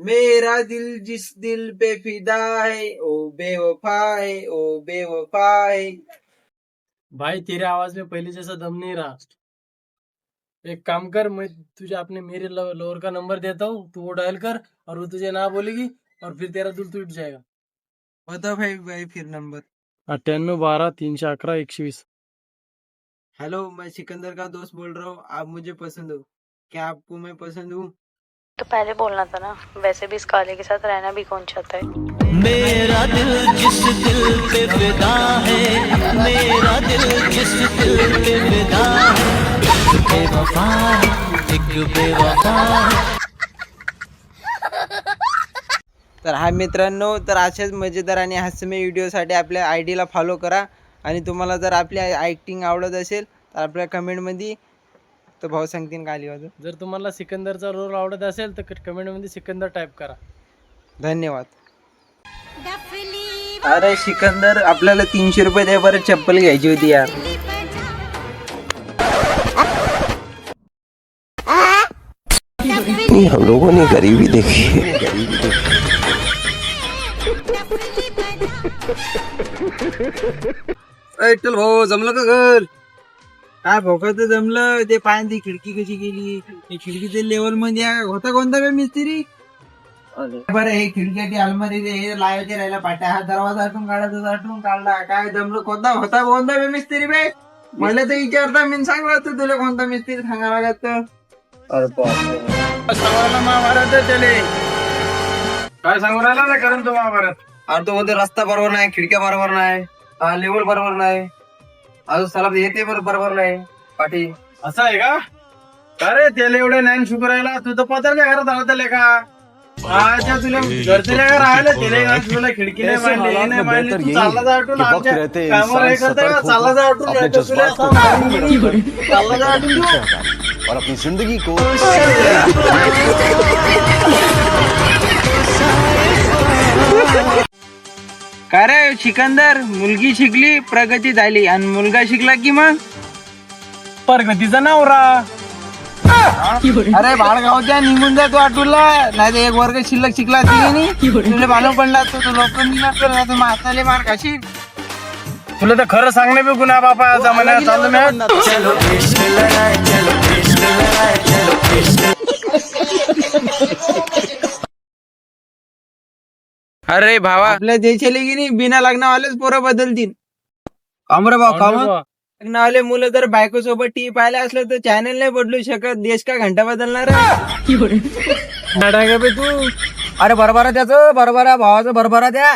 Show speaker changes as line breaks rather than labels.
मेरा दिल जिस दिल पे फिदा है ओ बेवफा है ओ बेवफा है।
भाई तेरे आवाज में पहले जैसा दम नहीं रहा। एक काम कर, मैं तुझे अपने मेरे लोअर का नंबर देता हूँ, तू वो डायल कर और वो तुझे ना बोलेगी और फिर तेरा दिल टूट जाएगा।
बता भाई फिर नंबर।
98 12 311 120।
हेलो, मैं सिकंदर का दोस्त बोल रहा हूँ। आप मुझे पसंद हो क्या? आपको मैं पसंद हूँ?
तो पहले बोलना था ना। वैसे भी इस काले के साथ रहना भी कौन चाहता है।
मेरा दिल जिस दिल पे फिदा है, मेरा दिल जिस दिल पे फिदा है, बेवफा है, एक बेवफा है।
तर हा मित्रांनो, तर अशाच मजेदार आणि हास्यमय व्हिडिओसाठी आपल्या ID ला फॉलो करा. आणि तुम्हाला जर आपली ॲक्टिंग आवडत असेल तर आपल्या कमेंटमध्ये तर भाऊ सांगतील का आली वाजून.
जर तुम्हाला सिकंदरचा रोल आवडत असेल तर कमेंट मध्ये सिकंदर टाईप करा.
धन्यवाद. अरे सिकंदर, आपल्याला 300 रुपये दे बरं, चप्पल घ्यायची होती यार.
हम लोगों ने गरीबी देखी है.
चल भाऊ, जमलं का घर? काय भोकाचं जमलं. ते पाण्यात ती खिडकी कशी गेली, खिडकीच्या लेवल मध्ये होता कोणता काय मिस्त्री? बरं, हे खिडक्याची अलमारी हे लावायचे राहिला पाट्या, हा दरवाजा आटून काढायचा, आटून काढला. काय जमलं? कोणता कोणता मिस्त्री बे? मला तर विचारता मी सांगला तर तुला कोणता मिस्त्री सांगायला लागत.
सांगायला महाभारत त्याले काय सांगू राहिला ना, कारण तो महाभारत.
आणि तो मध्ये रस्ता बरोबर नाही, खिडक्या बरोबर नाही, लेवल बरोबर नाही, अजून सलाब येते बरोबर नाही पाठी.
असं आहे का? अरे त्याला एवढे ज्ञान शुक्रायला तू तर पत्राच्या घरात आला का? अच्छा, तुला घरच्या राहिलं त्याला तुला खिडकी नाही मांडली, हे नाही मांडली, तू चालला जा आटून आमच्या कामावर हे करता का? चालला जा आटून चालला जा आटून
और अपनी जिंदगी को
काय रे सिकंदर, मुलगी शिकली प्रगती झाली आणि मुलगा शिकला की मग
प्रगतीचा नवरा.
अरे बाळगावच्या निघून जा तू आटूला, नाही तर एक वर्ग शिल्लक शिकला नाही तुला मालूम पडला तर तू लोक म्हाताले मार खाशील.
तुला तर खरं सांगणे बी गुन्हा बापा जमान्यात चालू नाही.
चलो इश्क लड़ाए, चलो इश्क लड़ाए, चलो इश्क.
अरे भावा, आपल्या देशाला की नाही बिना लग्नावालेच पोरं बदलतील. कामरे भाऊ काम लग्नावाले मुलं जर बायको सोबत टीव्ही पाहिलं असलं तर चॅनल नाही बदलू शकत. देश का घंटा बदलणार आहे?
तू
अरे बरोबर आहे त्याचं, बरोबर आहे भावाचं, बरोबर आहे त्या.